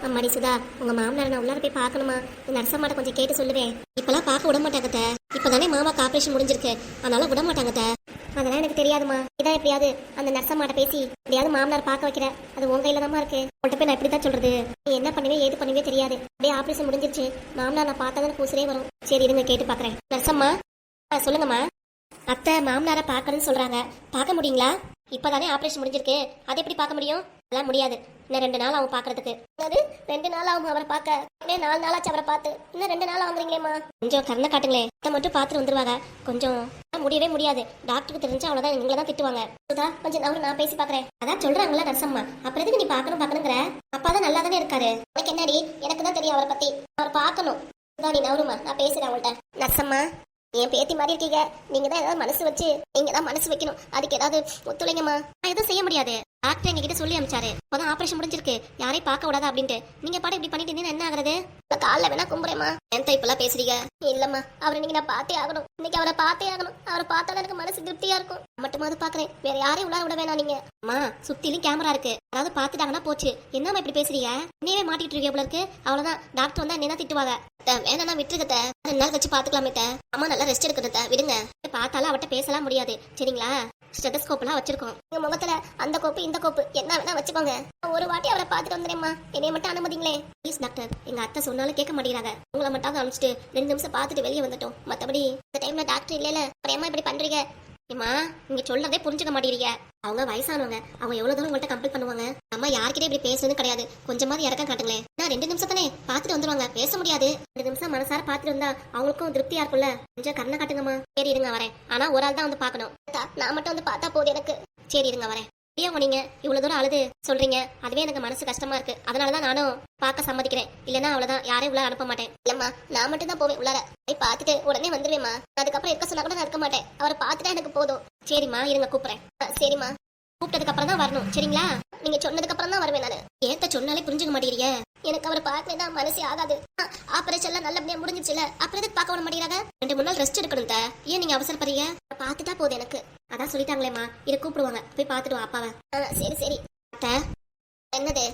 அம்மாடி சுதா, உங்க மாமனார் நான் உள்ளார போய் பார்க்கணுமா? நர்சம்மாட்ட கொஞ்சம் கேட்டு சொல்லுவேன். இப்பெல்லாம் பார்க்க விட மாட்டாங்க த. இப்பதானே மாமாக்கு ஆபரேஷன் முடிஞ்சிருக்கு, அதனால விட மாட்டாங்க த. அதெல்லாம் எனக்கு தெரியாதுமா. இதான் எப்படியாவது அந்த நர்சம்மாட்ட பேசி எப்படியாவது மாமனார் பார்க்க வைக்கிற. அது உங்க கையில தான் இருக்கு. உங்கள்கிட்ட போய் நான் எப்படி தான் சொல்றது? நீ என்ன பண்ணுவே ஏது பண்ணுவே தெரியாது. அப்படியே ஆபரேஷன் முடிஞ்சிருச்சு, மாமனார் நான் பார்த்தா தான் கூசரே வரும். சரி இருங்க கேட்டு பாக்குறேன். நர்சம்மா சொல்லுங்கம்மா. அத்தை மாமனாரை பார்க்கணும்னு சொல்றாங்க, பார்க்க முடியுங்களா? இப்பதானே ஆபரேஷன் முடிஞ்சிருக்கு, அதை எப்படி பார்க்க முடியும்? அதெல்லாம் முடியாது. இன்னும் 2 நாள் ஆகும் பாக்குறதுக்கு. அது 2 நாள் ஆகும் அவரை பார்க்க? இன்னும் 4 நாளாச்சு அவரை பார்த்து, இன்னும் 2 நாள் வாங்குறீங்களேம்மா. கொஞ்சம் கருணை காட்டுங்களே. அதை மட்டும் பார்த்துட்டு வந்துருவாங்க. கொஞ்சம் முடியவே முடியாது. டாக்டருக்கு தெரிஞ்சா அவ்வளவுதான், எங்களை தான் திட்டுவாங்க. சுதா கொஞ்சம் அவரு நான் பேசி பாக்குறேன். அதான் சொல்றாங்களா நர்சம்மா, அப்புறம் எதுக்கு நீ பார்க்கணுங்கிற? அப்பாதான் நல்லா தானே இருக்காரு. எனக்கு என்னடி, எனக்கு தான் தெரியும் அவரை பத்தி. அவர் பார்க்கணும். சுதா நீ நவருமா, நான் பேசுறேன் அவங்கள்ட்ட. நர்சம்மா என் பேத்தி மாதிரி இருக்கீங்க, நீங்க தான் ஏதாவது மனசு வச்சு, நீங்க தான் மனசு வைக்கணும். அதுக்கு ஏதாவது ஒத்துழைங்கம்மா. நான் எதுவும் செய்ய முடியாது. டாக்டர் எங்ககிட்ட சொல்லி அமிச்சாரு, இப்போதான் ஆபரேஷன் முடிஞ்சிருக்கு, யாரையும் பார்க்க விடாதா அப்படின்ட்டு. நீங்க பாட்டு இப்படி பண்ணிட்டு இருந்தீங்கன்னா என்ன ஆகுறது? காலைல வேணா கும்புறேம்மா. என் இப்பெல்லாம் பேசுறீங்க. இல்லம்மா, அவரை நீங்க நான் பார்த்தே ஆகணும். இன்னைக்கு அவரை பார்த்தே ஆகணும். அவரை பார்த்தாலும் எனக்கு மனசு திருப்தியா இருக்கும். மட்டுமாவது பாக்குறேன், வேற யாரையும் உள்ளார விட வேணாம் நீங்க. அம்மா சுத்திலும் கேமரா இருக்கு, அதாவது பாத்துட்டாங்கன்னா போச்சு. என்னம்மா இப்படி பேசுறீங்க? நீவே மாட்டிட்டு இருக்கீங்க போல இருக்கு. அவ்வளவுதான், டாக்டர் வந்தா என்ன திட்டுவாங்க. வேணா விட்டுருக்கத்த, 2 நாள் வச்சு பாத்துக்கலாமே. அம்மா நல்லா ரெஸ்ட் எடுக்கிறத விடுங்க. பார்த்தாலும் அவட்ட பேசலாம் முடியாது சரிங்களா? ஸ்டெதஸ்கோப்லாம் வச்சிருக்கோம். எங்க முகத்துல அந்த கோப்பு இந்த கோப்பு என்ன வேணா வச்சுக்கோங்க. ஒரு வாட்டி அவரை பார்த்துட்டு வந்துடுறேம்மா, என்னைய மட்டும் அனுமதிங்களே ப்ளீஸ் டாக்டர். எங்க அத்தை சொன்னாலும் கேட்க மாட்டேங்கிறாங்க. உங்களை மட்டும் அனுப்பிச்சிட்டு 2 நிமிஷம் பார்த்துட்டு வெளியே வந்துட்டோம். மற்றபடி இந்த டைம்ல டாக்டர் இல்லைல்ல, அப்புறம் ஏமா இப்படி பண்றீங்க? ஏமா நீங்க சொல்றதே புரிஞ்சுக்க மாட்டேங்கிறீங்க. அவங்க வயசானவங்க, அவங்க எவ்வளவு தூரம் உங்கள்கிட்ட கம்ப்ளைண்ட் பண்ணுவாங்க. நம்ம யார்கிட்ட இப்படி பேசுறது கிடையாது. கொஞ்சமாவது இறக்கம் காட்டுங்களேன். நான் 2 நிமிஷம் தானே பார்த்துட்டு வந்துருவாங்க, பேச முடியாது. 2 நிமிஷம் மனசார பார்த்துட்டு வந்தா அவங்களுக்கும் திருப்தியா இருக்கும்ல. கொஞ்சம் கண்ணை காட்டுங்கம்மா. சரி இருங்க வரேன். ஆனா ஒரு ஆள் தான் வந்து பார்க்கணும். நான் மட்டும் வந்து பார்த்தா போதும் எனக்கு. சரி இருங்க வரேன். ஏன் நீங்க இவ்வளவு தூரம் அழுது சொல்றீங்க, அதுவே எனக்கு மனசு கஷ்டமா இருக்கு. அதனாலதான் நானும் பார்க்க சம்மதிக்கிறேன். இல்லன்னா அவ்வளவுதான், யாரையும் உள்ள அனுப்ப மாட்டேன். இல்லம்மா நான் மட்டும் தான் போவேன் உள்ளார. போய் பார்த்துட்டு உடனே வந்துருவேம்மா. அதுக்கப்புறம் இருக்க சொன்னா கூட நான் இருக்க மாட்டேன். அவரை பார்த்துட்டா எனக்கு போதும். சரிம்மா இருங்க கூப்பிடுறேன். சரிம்மா கூப்பிட்டதுக்கு அப்புறம் தான் வரணும் சரிங்களா? நீங்க சொன்னதுக்கு அப்புறம் தான் வருவேன் நானு. ஏத்த சொன்னாலே புரிஞ்சுக்க மாட்டேங்கிறீங்க. எனக்கு அவரை பார்க்கலன்னா மனசே ஆகாது. ஆபரேஷன் எல்லாம் நல்லபடியா முடிஞ்சிச்சுல, அப்புறம் எதுக்கு பார்க்க விட மாட்டேங்கிறாங்க? 2-3 நாள் ரெஸ்ட் எடுக்கணும். ஏன் நீங்க அவசரப்படுறீங்க? பார்த்துட்டா போதும் எனக்கு. அதான் சொல்லிட்டாங்களேம்மா, இதை கூப்பிடுவாங்க, போய் பார்த்துட்டு வா அப்பாவை. சரி சரி. அத்தை என்னது,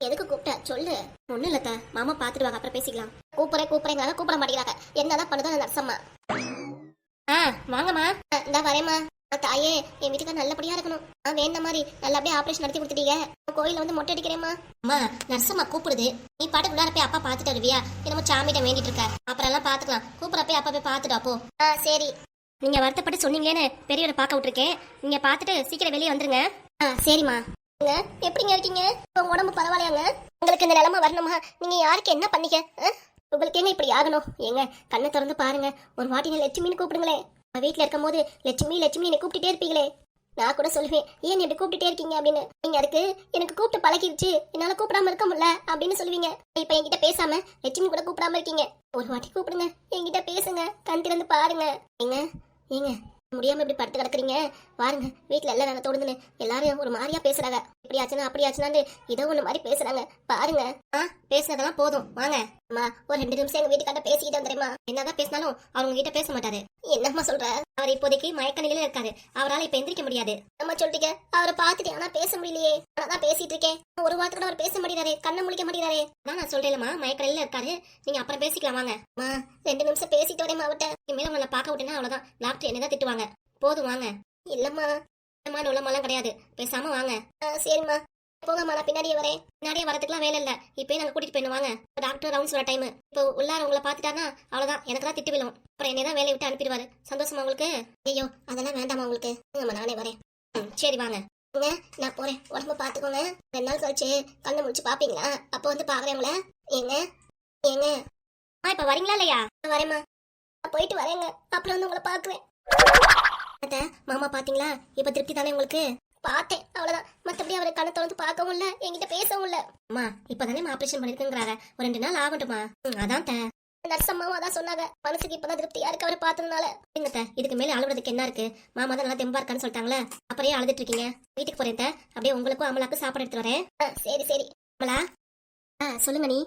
எதுக்கு கூப்பிட்ட சொல்லு. ஒண்ணும் இல்லத்த, மாமா பார்த்துட்டு வாங்க, அப்புறம் பேசிக்கலாம். கூப்பிடுறேங்க கூப்பிட மாட்டேங்கிறாங்க. என்னதான் பண்ணுதோ அந்த நர்சம்மா. வாங்கம்மா. இந்த வரேம்மா. தாயே என் வீட்டுக்கு நல்லபடியா இருக்கணும். வேண்ட மாதிரி நல்லபடியா ஆபரேஷன் நடத்தி கொடுத்துட்டீங்க. கோயில வந்து மொட்டை அடிக்கிறேம்மா. அம்மா நர்சம்மா கூப்பிடுது, நீ பாட்டுக்கு உள்ளார போய் அப்பா பார்த்துட்டு வருவியா? என்னமோ சாமிட்ட வேண்டிட்டு இருக்க, அப்புறம் எல்லாம் பாத்துக்கலாம். கூப்பிட போய் அப்பா போய் பார்த்துட்டு அப்போ. சரி. நீங்க வருத்தப்பட்டு சொன்னீங்களேன்னு பெரியவரை பார்க்க விட்டுருக்கேன். நீங்க பார்த்துட்டு சீக்கிரம் வெளியே வந்துருங்க. சரிம்மா. எப்படிங்க இருக்கீங்க? உங்க உடம்பு பரவாயில்லையாங்க? உங்களுக்கு இந்த நிலைமை வரணுமா? நீங்க யாருக்கு என்ன பண்ணீங்க? உங்களுக்கு எங்க இப்படி ஆகணும்? ஏங்க கண்ணை திறந்து பாருங்க. ஒரு வாட்டி நீ லட்சுமின்னு கூப்பிடுங்களேன். வீட்டுல இருக்கும் போது லட்சுமி லட்சுமி என்னை கூப்பிட்டுட்டே இருப்பீங்களே. நான் கூட சொல்லுவேன், ஏன் இப்படி கூப்பிட்டுட்டே இருக்கீங்க அப்படின்னு. நீங்க அதுக்கு எனக்கு கூப்பிட்டு பழகிடுச்சு, என்னால கூப்பிடாம இருக்க முடியல அப்படின்னு சொல்லுவீங்க. இப்ப என்கிட்ட பேசாம லட்சுமி கூட கூப்பிடாம இருக்கீங்க. ஒரு வாட்டி கூப்பிடுங்க, என்கிட்ட பேசுங்க, கண் திறந்து பாருங்க. ஏங்க முடியாம இப்படி படுத்து கிடக்குறீங்க, பாருங்க வீட்டுல எல்லாம் நான் தோடுதுன்னு எல்லாரும் ஒரு மாதிரியா பேசுறாங்க. இப்படி ஆச்சுன்னா அப்படி ஆச்சுனான்னு ஏதோ ஒண்ணு மாதிரி பேசுறாங்க பாருங்க. பேசுனதெல்லாம் போதும் வாங்க. அம்மா ஒரு 2 நிமிஷம் எங்க வீட்டுக்காட்ட பேசிக்கிட்டு வந்துடுமா. என்னதான் பேசினாலும் அவங்க கிட்ட பேச மாட்டாரு. என்னம்மா சொல்ற? அவர் இப்போதைக்கு மயக்க நிலையில இருக்காரு, அவரால் இப்ப எந்திரிக்க முடியாது. நம்ம சொல்றீங்க அவரை பார்த்துட்டு ஆனா பேச முடியலையே. ஆனா பேசிட்டு இருக்கேன், ஒரு வாரத்துக்கு கூட அவர் பேச மாட்டேறாரு, கண்ணை முழிக்க மாட்டேறாரு. நான் சொல்றேன்மா மயக்க நிலையில இருக்காரு, நீங்க அப்புறம் பேசிக்கலாம் வாங்க. 2 நிமிஷம் பேசிட்டு வரேன் அவட்ட. இனிமேல உங்களை பார்க்க விட்டேன்னா அவ்வளவுதான், டாக்டர் என்னதான் திட்டுவாங்க. போதும் வாங்க. இல்லம்மா உள்ளமெல்லாம் கிடையாது, பேசாம வாங்க. சரிம்மா போங்கம்மா, நான் பின்னாடியே வரேன். பின்னாடியே வரதுக்குலாம் வேலை இல்ல, இப்பயே நாங்க கூட்டிட்டு போயிடும் வாங்க. டாக்டர் ரவுண்ட்ஸ் வர டைம். இப்போ உள்ளார உங்களை பாத்துட்டானா அவ்வளவுதான், எனக்கு தான் திட்டு விழும். அப்புறம் என்னதான் வேலையை விட்டு அனுப்பிடுவாரு. சந்தோஷமா உங்களுக்கு? ஐயோ அதெல்லாம் வேண்டாமா உங்களுக்கு? நானே வரேன். சரி வாங்க. நான் போறேன், உடம்பு பாத்துக்கோங்க. 2 நாள் கழிச்சு கண்ணு முடிச்சு பாப்பீங்களா? அப்போ வந்து பாக்குறேன் உங்களை. ஏங்க இப்ப வரீங்களா இல்லையா? வரேம்மா, போயிட்டு வரேங்க, அப்புறம் வந்து உங்களை பாக்குறேன். மாமா பாத்தீங்களா? இப்ப திருப்தி தானே உங்களுக்கு? பார்த்தேன் அவ்வளவுதான், மத்தபடி அவரை கண்ணை திறந்து பார்க்கவும் இல்ல, என்கிட்ட பேசவும் இல்ல. அம்மா இப்பதானே ஆபரேஷன் பண்ணிருக்குங்கிறாங்க, ஒரு 2 நாள் ஆகட்டுமா. அதான் நர்சம்மாவும் அதான் சொன்னாங்க, மனசுக்கு இப்பதான் திருப்தியா இருக்கு அவரை பார்த்ததுனால. இதுக்கு மேல அழுவுறதுக்கு என்ன இருக்கு? மாமா தான் நல்லா தெம்பா இருக்கான்னு சொல்லிட்டாங்களே, அப்புறம் அழுதுட்டு இருக்கீங்க. வீட்டுக்கு போறேன், அப்படியே உங்களுக்கும் அமலாக்கும் சாப்பாடு எடுத்து வரேன். சரி சரி. அமலா சொல்லுங்க, நீ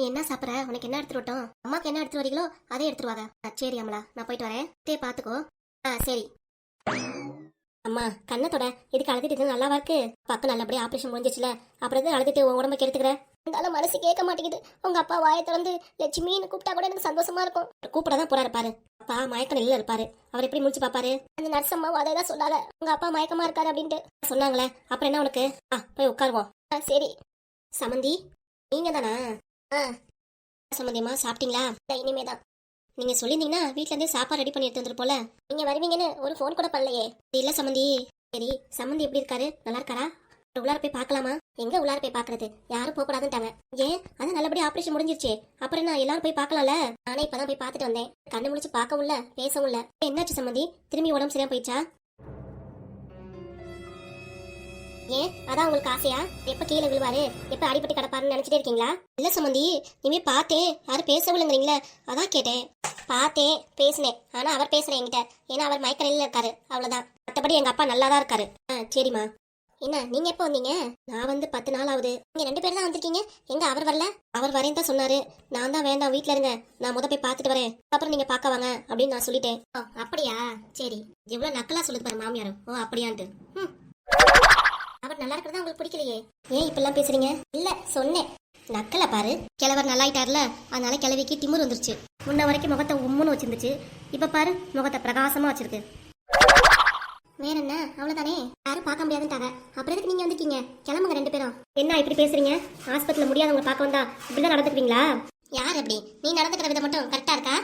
என்ன சாப்பிட்ற? உனக்கு என்ன எடுத்துட்டு வரட்டும்? அம்மாக்கு என்ன எடுத்துட்டு வரீங்களோ அதே எடுத்துருவாங்க. சரி அமலா, நான் போயிட்டு வரேன். பாத்துக்கோ. சரி. அம்மா கண்ணத்தோட இதுக்கு அழுதுட்டு நல்லாவா இருக்கு? பக்கம் நல்லபடியா ஆபரேஷன் முடிஞ்சிச்சுல, அப்புறம் எது அழுதுட்டு உன் உடம்புக்கு எடுத்துக்கிற? இருந்தாலும் மனசு கேட்க மாட்டேங்குது. உங்க அப்பா வாயை திறந்து லட்சுமின்னு கூப்பிட்டா கூட எனக்கு சந்தோஷமா இருக்கும். கூப்பிட தான் போறாரு பாரு. அப்பா மயக்க நிலையில இருப்பாரு. அவர் எப்படி முடிச்சு பாப்பாரு? அந்த நர்ஸ் அம்மாவும் அதை தான் சொன்னாங்க, உங்க அப்பா மயக்கமா இருக்காரு அப்படின்ட்டு சொன்னாங்களே. அப்புறம் என்ன உனக்கு? போய் உட்காருவோம். சரி. சமந்தி நீங்க தானா? சமந்தியம்மா சாப்பிட்டீங்களா? இனிமேதான். நீங்க சொல்லியிருந்தீங்கன்னா வீட்ல இருந்தே சாப்பாடு ரெடி பண்ணி எடுத்து வந்துரு போல. நீங்க வருவீங்கன்னு ஒரு ஃபோன் கூட பண்ணலையே. இல்ல சமந்தி. சரி சமந்தி எப்படி இருக்காரு? நல்லா இருக்காரா? உள்ளார போய் பார்க்கலாமா? எங்க உள்ளார போய் பாக்குறது? யாரும் போக கூடாதுன்ட்டாங்க. ஏன்? அது நல்லபடியா ஆபரேஷன் முடிஞ்சிருச்சு. அப்புறம் நான் எல்லாரும் போய் பார்க்கலாம்ல. நானே இப்பதான் போய் பார்த்துட்டு வந்தேன். கண்ணு முடிச்சு பார்க்கவும் இல்ல பேசவும் இல்ல. என்னாச்சு சம்மந்தி? திரும்பி உடம்பு சரியா போயிடுச்சா? ஏன் அதான் உங்களுக்கு ஆசையா? எப்ப கீழே விழுவாரு, எப்ப அடிபட்டு கிடப்பாருன்னு நினைச்சிட்டே இருக்கீங்களா? இல்ல சம்மந்தி, இனிமே பார்த்தேன் யாரும் பேசவில்லைங்கிறீங்களே, அதான் கேட்டேன். பார்த்தேன் பேசினேன், ஆனா அவர் பேசுறேன் என்கிட்ட. ஏன்னா அவர் மயக்க நிலையில இருக்காரு, அவ்வளவுதான். மற்றபடி எங்க அப்பா நல்லா தான் இருக்காரு. சரிம்மா. என்ன நீங்க எப்போ வந்தீங்க? நான் வந்து 10 நாள் ஆகுது. நீங்க 2 பேர் தான் வந்திருக்கீங்க. எங்க அவர் வரல? அவர் வரேன்னு தான் சொன்னாரு. நான் தான் வேண்டாம் வீட்ல இருங்க, நான் போய் பார்த்துட்டு வரேன், அப்புறம் நீங்க பார்க்க வாங்க அப்படின்னு நான் சொல்லிட்டேன். அப்படியா? சரி. எவ்வளவு நக்கலா சொல்லுது பாரு மாமியாரும். அப்படியான்ட்டு. அவர் நல்லா இருக்கிறதா உங்களுக்கு பிடிக்கலையே? ஏன் இப்பெல்லாம் பேசுறீங்க? இல்ல சொன்னேன். நக்கல பாரு. கிழவர் நல்லாயிட்டார்ல, அதனால கிழவிக்கு திமிர் வந்துருச்சு. முன்ன வரைக்கும் முகத்தை உம்முன்னு வச்சிருந்துச்சு, இப்ப பாரு முகத்தை பிரகாசமா வச்சிருக்கு. வேற என்ன? அவ்வளவுதானே. யாரும் பார்க்க முடியாதுன்ட்டாங்க. அப்புறம் எதுக்கு நீங்க வந்திருக்கீங்க? கிளம்புங்க 2 பேரும். என்ன இப்படி பேசுறீங்க? ஆஸ்பத்திரியில முடியாதவங்க பார்க்க வந்தா இப்படிதான் நடந்துக்குவீங்களா? யார் அப்படி? நீ நடந்துக்கிற விதம் மட்டும் கரெக்டா இருக்கா?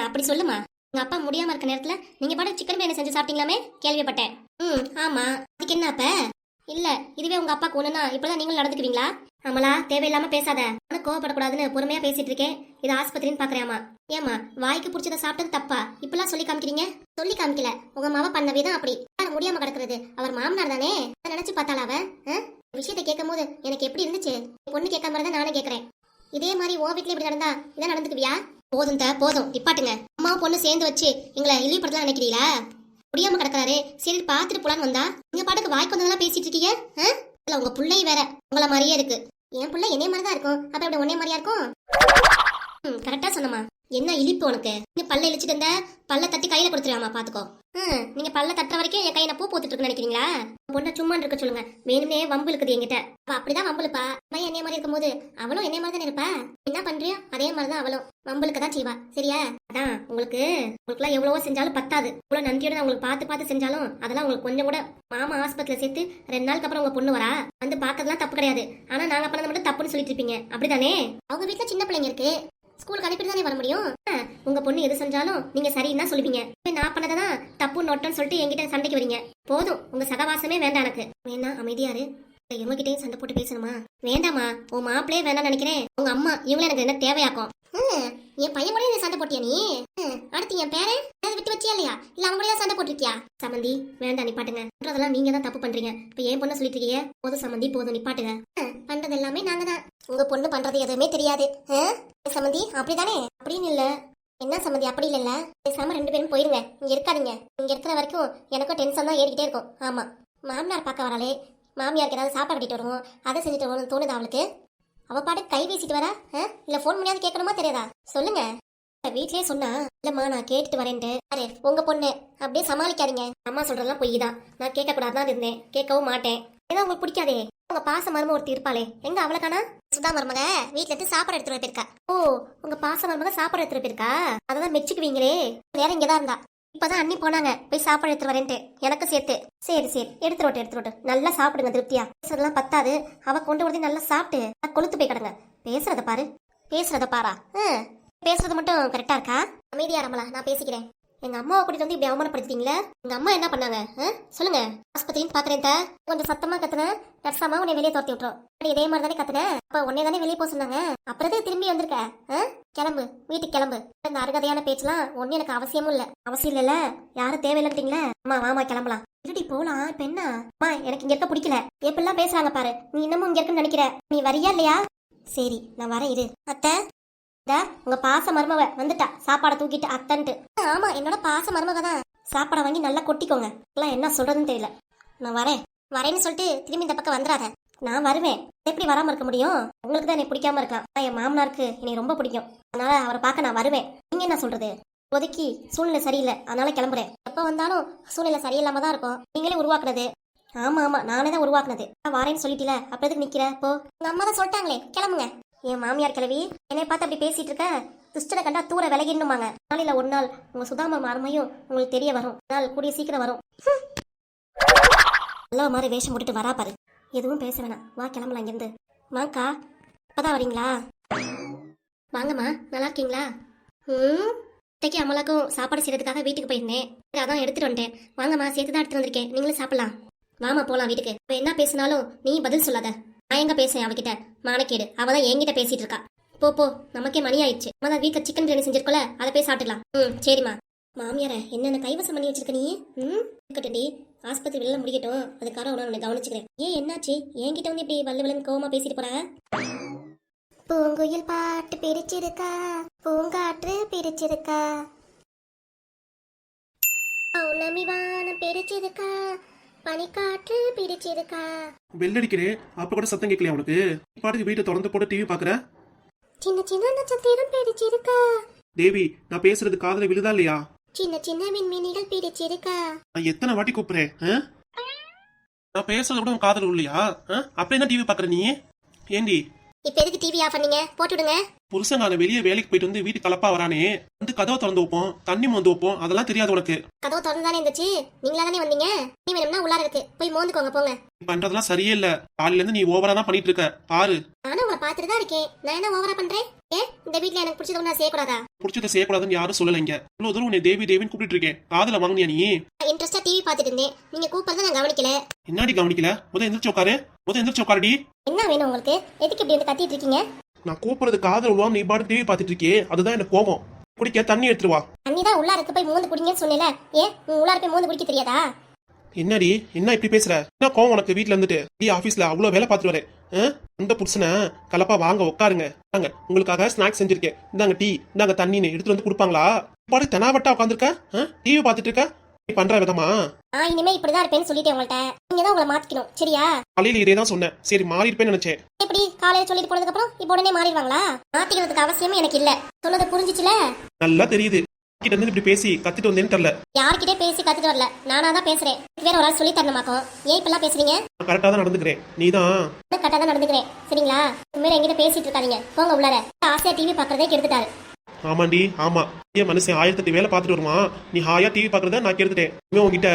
அப்படி சொல்லுமா. உங்க அப்பா முடியாம இருக்க நேரத்துல நீங்க பாட்டு சிக்கன் பிரியாணி செஞ்சு சாப்பிட்டீங்களாமே, கேள்விப்பட்டேன். ஆமா. அதுக்கு என்ன அப்ப? இல்ல இதுவே உங்க அப்பாக்கு ஒண்ணுன்னா இப்பதான் நீங்களும் நடந்துக்குவீங்களா? அமலா தேவையில்லாம பேசாத. ஆனா கோவப்படக்கூடாதுன்னு பொறுமையா பேசிட்டு இருக்கேன். இது ஆஸ்பத்திரின்னு பாக்குறேமா? ஏமா வாய்க்கு பிடிச்சத சாப்பிட்டது தப்பா? இப்பெல்லாம் சொல்லி காமிக்கிறீங்க. சொல்லி காமிக்கல, உங்க மாவ பண்ண விதம் அப்படி. முடியாம கிடக்குறது அவர் மாமனார் தானே. நினைச்சு பார்த்தால அவ விஷயத்தை கேட்கும் போது எனக்கு எப்படி இருந்துச்சு? பொண்ணு கேட்காம இருந்தா நானே கேக்குறேன். இதே மாதிரி ஓ வீட்ல இப்படி நடந்தா இதான் நடந்துக்குவியா? போதும் போதும் நிப்பாட்டுங்க. அம்மாவும் பொண்ணு சேர்ந்து வச்சு எங்களை இழிவுபடுத்தலாம் நினைக்கிறீங்களா? முடியாம கிடக்குறாரு, சரி பாத்துட்டு போலான்னு வந்தா நீங்க பாட்டுக்கு வாய்க்கு வந்ததெல்லாம் பேசிட்டு இருக்கீங்க. இல்ல உங்க பிள்ளை வேற உங்கள மாதிரியே இருக்கு. என் பிள்ளை என்னைய மாதிரிதான் இருக்கும், அப்ப இப்படி ஒன்னே மாதிரியா இருக்கும். கரெக்டா சொன்னமா. என்ன இழிப்பு உனக்கு? நீ பல்ல இழிச்சிட்டு இருந்த, பல்ல தட்டி கையில கொடுத்துருவாமா பாத்துக்கோ. நீங்க பல்ல தட்டுற வரைக்கும் என் கையில பூ போத்துட்டு இருக்கு நினைக்கிறீங்களா? பொண்ணை சும்மா இருக்க சொல்லுங்க. வேணும்னே வம்பு இருக்குது என்கிட்ட. அப்படிதான் வம்புலுப்பா. பையன் என்னைய மாதிரி இருக்கும் போது அவளும் என்னைய மாதிரி தானே இருப்பா. என்ன பண்றியோ அதே மாதிரிதான் அவளும் வம்புலுக்கு தான் செய்வா. சரியா? அதான் உங்களுக்கு எல்லாம் எவ்வளவோ செஞ்சாலும் பத்தாது. இவ்வளவு நன்றியோட நான் உங்களுக்கு பார்த்து செஞ்சாலும் அதெல்லாம் உங்களுக்கு கொஞ்சம் கூட. மாமா ஆஸ்பத்திரியில சேர்த்து 2 நாளுக்கு அப்புறம் உங்க பொண்ணு வரா வந்து பாக்கிறதுலாம் தப்பு கிடையாது. ஆனா நாங்க பண்ணது மட்டும் தப்புன்னு சொல்லிட்டு இருப்பீங்க, அப்படிதானே? அவங்க வீட்டுல சின்ன பிள்ளைங்க இருக்கு, ஸ்கூலுக்கு அனுப்பிட்டு தானே வர முடியும். உங்க பொண்ணு எது செஞ்சாலும் நீங்க சரின்னு தான் சொல்லுவீங்க. நான் பண்ணதான் தப்பு நோட்டன்னு சொல்லிட்டு என்கிட்ட சண்டைக்கு வரீங்க. போதும், உங்க சகவாசமே வேண்டாம் எனக்கு. வேணா அமைதியாரு. இவங்ககிட்டயும் சண்டை போட்டு பேசணுமா? வேண்டாமா. உன் மாப்பிளே வேண்டாம் நினைக்கிறேன். உங்க அம்மா இவங்கள எனக்கு என்ன தேவையாக்கும்? என் பையன் கூட நீ சண்டை போட்டியா நீ? அடுத்து என் பேரை விட்டு வச்சியா இல்லையா? இல்ல அவங்க கூட சண்டை போட்டிருக்கியா? சமந்தி வேண்டாம் நிப்பாட்டுங்க. அதெல்லாம் நீங்க தான் தப்பு பண்றீங்க. இப்ப ஏன் பொண்ணு சொல்லிட்டு இருக்கீங்க? போதும் சமந்தி போதும் நிப்பாட்டுங்க. பண்றது எல்லாமே நாங்க தான். உங்க பொண்ணு பண்றது எதுவுமே தெரியாது சமந்தி, அப்படிதானே? அப்படின்னு இல்ல. என்ன சம்மந்தி அப்படி இல்ல. பேசாம 2 பேரும் போயிருங்க, இங்க இருக்காதீங்க. இங்க இருக்கிற வரைக்கும் எனக்கும் டென்ஷன் தான் ஏறிக்கிட்டே இருக்கும். ஆமா, மாமனார் பார்க்க வராளே, மாமியாருக்கு ஏதாவது சாப்பாடு கட்டிட்டு வருவோம், அதை செஞ்சுட்டு வருவோம்னு தோணுது அவளுக்கு. அவ பாட்டு கை வீசிட்டு வரா. இல்ல போன் பண்ணியாவது கேட்கணுமா தெரியாதா? சொல்லுங்க. வீட்லயே சொன்னா இல்லம்மா நான் கேட்டுட்டு வரேன்ட்டு. அரே உங்க பொண்ணு அப்படியே சமாளிக்காதீங்க. அம்மா சொல்றதெல்லாம் பொய் தான். நான் கேட்க கூடாதான் இருந்தேன், கேட்கவும் மாட்டேன். ஏதோ உங்களுக்கு பிடிக்காதே. உங்க பாச மருமக ஒருத்தி இருப்பாளே, எங்க அவளுக்கானா? சுதா மருமக வீட்டுல இருந்து சாப்பாடு எடுத்துட்டு போயிருக்கா. ஓ, உங்க பாச மருமக சாப்பாடு எடுத்துட்டு போயிருக்கா? அததான் மெச்சுக்குவீங்களே. வேற இங்கதான் இருந்தா. இப்பதான் அண்ணி போனாங்க, போய் சாப்பாடு எடுத்துட்டு வரேன்ட்டு எனக்கு சேர்த்து. சரி சரி எடுத்துட்டு நல்லா சாப்பிடுங்க திருப்தியா. பேசுறதெல்லாம் பத்தாது. அவ கொண்டு வரது நல்லா சாப்பிட்டு கொளுத்து போய் கிடங்க. பேசுறத பாரு. பேசுறத பாரா? பேசுறது மட்டும் கரெக்டா இருக்கா? அமைதியா ரமலா, நான் பேசிக்கிறேன். எங்க அம்மாவை கூட்டிட்டு வந்து இப்படி அவமானப்படுத்திட்டீங்களே. எங்க அம்மா என்ன பண்ணாங்க சொல்லுங்க. ஆஸ்பத்திரின்னு பாக்குறேன். கொஞ்சம் சத்தமா கத்துனேன், நர்ஸாமா உன்னை வெளியே தோர்த்தி விட்டுரும். இதே மாதிரி தானே கத்துனேன். அப்ப உன்னை தானே வெளியே போக சொன்னாங்க. அப்புறம் திரும்பி வந்திருக்க. கிளம்பு, வீட்டுக்கு கிளம்பு. இந்த அருகதையான பேச்செல்லாம் ஒண்ணு எனக்கு அவசியமும் இல்ல. அவசியம் இல்ல, யாரும் தேவையில்லைட்டீங்களே. அம்மா வாமா கிளம்பலாம். இருடி போலாம். இப்ப என்ன? அம்மா எனக்கு இங்க இருக்க பிடிக்கல. எப்படிலாம் பேசுறாங்க பாரு. நீ இன்னமும் இங்க இருக்குன்னு நினைக்கிற. நீ வரியா இல்லையா? சரி நான் வரேன் இரு. அத்தை, உங்க பாச மருமவ வந்துட்டா சாப்பாடை தூக்கிட்டு அத்தன்ட்டு. ஆமா என்னோட பாச மருமக தான். சாப்பாடை வாங்கி நல்லா கொட்டிக்கோங்க. எல்லாம் என்ன சொல்றதுன்னு தெரியல. நான் வரேன்னு சொல்லிட்டு திரும்பி இந்த பக்கம் வந்துடாத. நான் வருவேன். எப்படி வராம இருக்க முடியும்? உங்களுக்கு தான் என்னை பிடிக்காம இருக்கலாம். என் மாமனாருக்கு என்னை ரொம்ப பிடிக்கும். அதனால அவரை பார்க்க நான் வருவேன். நீங்க என்ன சொல்றது? இப்போதைக்கு சூழ்நிலை சரியில்லை, அதனால கிளம்புறேன். எப்ப வந்தாலும் சூழ்நிலை சரியில்லாம தான் இருக்கும். நீங்களே உருவாக்குறது. ஆமா ஆமா, நானே தான் உருவாக்குனது. வாரேன்னு சொல்லிட்டில, அப்புறம் எதுக்கு நிக்கிற? போ. உங்க அம்மா தான் சொல்லிட்டாங்களே, கிளம்புங்க. என் மாமியார் கிளவி என்னை பார்த்து அப்படி பேசிட்டு இருக்க. துஷ்டனை கண்டா தூர விலகிடணுமாங்க. நாளையில ஒரு நாள் உங்க சுதாமா மருமையும் உங்களுக்கு தெரிய வரும். நாள் கூடிய சீக்கிரம் வரும். நல்ல மாதிரி வேஷம் போட்டுட்டு வரா பாரு. எதுவும் பேச வேணாம், வா கிளம்பலாம் இங்கிருந்து. வாங்கக்கா, இப்பதான் வரீங்களா? வாங்கம்மா, நல்லா இருக்கீங்களா? இன்னைக்கு அம்மலாக்கும் சாப்பாடு செய்யறதுக்காக வீட்டுக்கு போயிருந்தேன். அதான் எடுத்துட்டு வந்துட்டேன். வாங்கம்மா, சேர்த்து தான் எடுத்துட்டு வந்திருக்கேன். நீங்களும் சாப்பிடலாம். வாமா போலாம் வீட்டுக்கு. இப்ப என்ன பேசினாலும் நீ பதில் சொல்லாத. நான் எங்க பேசுறேன் அவகிட்ட? மானக்கேடு. அவதான் என்கிட்ட பேசிட்டு இருக்கா. போ போ, நமக்கே மணி ஆயிடுச்சு. நம்ம தான் வீட்டுல சிக்கன் பிரியாணி செஞ்சிருக்கோல, அதை போய் சாப்பிட்டுக்கலாம். சரிம்மா. மாமியார என்னென்ன கைவசம் பண்ணி வச்சிருக்க நீ? இருக்கட்டும்டி, ஆஸ்பத்திரி வெளில முடிக்கட்டும், அதுக்காக உன்னை கவனிச்சுக்கிறேன். ஏன் என்னாச்சு? என்கிட்ட வந்து இப்படி வல்ல வல்லன்னு கோவமா பேசிட்டு போற? பூங்குயில் பாட்டு பிரிச்சிருக்கா, பூங்காற்று பிரிச்சிருக்கா, பௌர்ணமி வானம் பிரிச்சிருக்கா, பனிக்காற்று பிரிச்சிருக்கா. பெல் அடிக்கிறேன், அப்ப கூட சத்தம் கேட்கலையா உனக்கு? பாட்டுக்கு வீட்டை திறந்து போட்டு டிவி பாக்குற. சின்ன சின்ன நட்சத்திரம் பிரிச்சிருக்கா. தேவி, நான் பேசுறது காதுல விழுதா இல்லையா? சின்ன சின்ன விண்மீன்கள் பிரிச்சிருக்கா. நான் எத்தனை வாட்டி கூப்பிடுறேன்? நான் பேசுறது கூட உன் காதுல இல்லையா? அப்ப என்ன டிவி பாக்குற நீ? ஏண்டி இப்ப எதுக்கு டிவி ஆஃப் பண்ணீங்க? போட்டுடுங்க. புருஷன் நான் வெளியே வேலைக்கு போயிட்டு வந்து வீட்டுக்கு கலப்பா வரானே, வந்து கதவை திறந்து வைப்போம், தண்ணி மோந்து வைப்போம், அதெல்லாம் தெரியாது உனக்கு? கதவு திறந்துதானே இருந்துச்சு, நீங்களா தானே வந்தீங்க. நீ வேணும்னா உள்ளார இருக்கு, போய் மோந்துக்கோங்க போங்க. நீ பண்றதெல்லாம் சரியே இல்ல. காலையில இருந்து நீ ஓவரா தான் பண்ணிட்டு இருக்க பாரு. நானும் உங்களை பாத்துட்டு தான் இருக்கேன். நான் என்ன ஓவரா பண்றேன்? இந்த வீட்ல எனக்கு பிடிச்சத நான் செய்யக்கூடாதா? பிடிச்சதை செய்யக்கூடாதுன்னு யாரும் சொல்லல. இங்க இவ்வளவு தூரம் உன்னை தேவி தேவின்னு கூப்பிட்டு இருக்கேன், காதுல வாங்கினியா நீ? இன்ட்ரெஸ்டா டிவி பாத்துட்டு இருந்தேன், நீங்க கூப்பிடுறத நான் கவனிக்கல. என்னாடி கவனிக்கல? எந்திரிச்சு உட்காரு, எந்திரிச்சு உட்காருடி. என்ன வேணும் உங்களுக்கு? எதுக்கு இப்படி வந்து கத்திட்டு இருக்கீங்க? நான் கூப்பிடுறது காதல் விழுவாம நீ பாட்டு டிவி பாத்துட்டு இருக்கே, அதுதான் எனக்கு கோபம். குடிக்க தண்ணி எடுத்துட்டு வா. தண்ணி தான் உள்ளார இருக்கு, போய் மோந்து குடிங்கன்னு சொன்னேல. ஏன் உள்ளார போய் மோந்து குடிக்க தெரியாதா? என்னடி, என்ன இப்படி பேசுற? என்ன கோவம் உனக்கு? வீட்டுல இருந்துட்டு டீ ஆபீஸ்ல அவ்வளவு வேலை பார்த்துட்டு வரேன். அந்த புருஷனை கலப்பா வாங்க உட்காருங்க, நாங்க உங்களுக்காக ஸ்நாக்ஸ் செஞ்சிருக்கேன், இந்தாங்க டீ, இந்தாங்க தண்ணின்னு எடுத்துட்டு வந்து கொடுப்பாங்களா? பாரு தெனாவட்டா உட்காந்துருக்க, டிவி பாத்துட்டு இருக்க. நீ பண்ற விதமா? இனிமே இப்படிதான் இருப்பேன்னு சொல்லிட்டேன் உங்கள்ட்ட. நீங்க தான் உங்களை மாத்திக்கணும், சரியா? காலையில இதே தான் சொன்னேன், சரி மாறி இருப்பேன்னு நினைச்சேன். எப்படி காலையில சொல்லிட்டு போனதுக்கு அப்புறம் இப்ப உடனே மாறிடுவாங்களா? மாத்திக்கிறதுக்கு அவசியமே எனக்கு இல்ல. சொன்னது புரிஞ்சிச்சுல? நல்லா தெரியுது. கிட்ட இருந்து இப்படி பேசி கத்திட்டு வந்தேன்னு தெரியல. யார்கிட்ட பேசி கத்துட்டு வரல, நானா தான் பேசுறேன். வேற ஒரு ஆள் சொல்லி தரணுமாக்கும். ஏன் இப்பெல்லாம் பேசுறீங்க? கரெக்டா தான் நடந்துக்கிறேன், நீதான் கரெக்டா தான் நடந்துக்கிறேன், சரிங்களா? இனிமேல் என்கிட்ட பேசிட்டு இருக்காதீங்க, போங்க உள்ளார. ஆசையா டிவி பாக்குறதே கெடுத்துட்டாரு. ஆமாண்டி ஆமா, ஏன் மனுஷன் 1008 வேலை பார்த்துட்டு வருமா, நீ ஹாயா டிவி பாக்குறத நான் கெடுத்துட்டேன். இவன் உங்ககிட்ட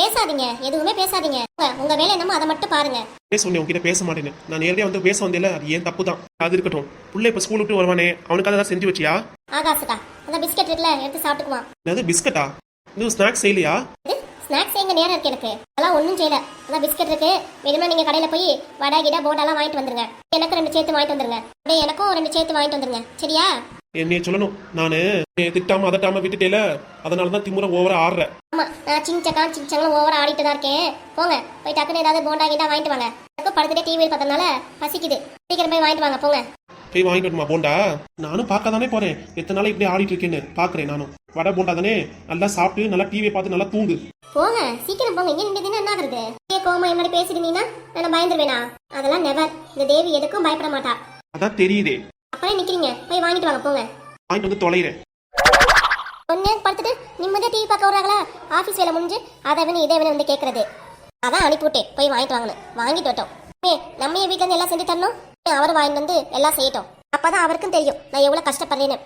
பேசாதீங்க, எதுவுமே பேசாதீங்க. உங்க வேலை என்னமோ அதை மட்டும் பாருங்க. சொன்னேன் உங்ககிட்ட பேச மாட்டேன்னு. நான் நேரடியா வந்து பேச வந்தேல, அது ஏன் தப்பு தான். அது இருக்கட்டும். புள்ள இப்ப ஸ்கூல் விட்டு வருவானே, அவனுக்காக தான் செஞ்சு வச்சியா? ஆகாசுக்கா, அந்த பிஸ்கட் இருக்குல்ல, எடுத்து சாப்பிட்டுக்குவான். என்னது பிஸ்கட்டா? இன்னும் ஸ்நாக்ஸ் செய்யலையா? ஸ்நாக்ஸ் எங்க நேரம் இருக்கு எனக்கு, அதெல்லாம் ஒன்றும் செய்யல. அதான் பிஸ்கட் இருக்கு, வேணுமா நீங்க கடையில போய் வடை கிட போட்டாலாம் வாங்கிட்டு வந்துருங்க. எனக்கு 2 சேர்த்து வாங்கிட்டு வந்துருங்க. அப்படியே எனக்கும் 2 சேர்த்து வாங்கிட்டு வந்துருங்க, சரியா? என்னைய சொல்லணும், நானு திட்டாம அதட்டாம விட்டுட்டேல, அதனாலதான் திமுறை ஓவரா ஆடுற. ஆமா, நான் சிங்சங்களும் ஓவரா ஆடிட்டு தான் இருக்கேன். போங்க போய் டக்குன்னு ஏதாவது போண்டா கிண்டா வாங்கிட்டு வாங்க. எனக்கும் படுத்துட்டே டிவி பார்த்ததுனால பசிக்குது, சீக்கிரம் போய் வாங்கிட்டு வாங்க போங்க. போய் வாங்கிட்டு வருமா போண்டா? நானும் பார்க்க தானே போறேன், எத்தனை நாள் இப்படி ஆடிட்டு இருக்கேன்னு பாக்குறேன். நானும் வடை போண்டா தானே, நல்லா சாப்பிட்டு நல்லா டிவியை பார்த்து நல்லா தூங்கு. போங்க சீக்கிரம் போங்க. இங்க நின்று என்ன ஆகுறது? கோமா என்னோட பேசிட்டீங்கன்னா நான் பயந்துருவேனா? அதெல்லாம் நெவர். இந்த தேவி எதுக்கும் பயப்பட மாட்டா. அதான் தெரியுதே. அப்படியே நிக்கிறீங்க, போய் வாங்கிட்டு வாங்க போங்க. வாங்கிட்டு வந்து தொலைறேன். ஒன்னு படுத்துட்டு நிம்மதியா டிவி பார்க்க வர்றாங்களா? ஆபீஸ் வேலை முடிஞ்சு அதை வேணும் இதை வேணும் வந்து கேட்கறது. அதான் அனுப்பிவிட்டேன், போய் வாங்கிட்டு வாங்கணும். வாங்கிட்டு வட்டோம். நம்ம வீட்டுல இருந்து எல்லாம் செஞ்சு தரணும். அவரும் வாங்கிட்டு வந்து எல்லாம் செய்யட்டும். அப்பதான் அவருக்கும் தெரியும் நான் எவ்வளவு கஷ்டப்படுறேன்னு.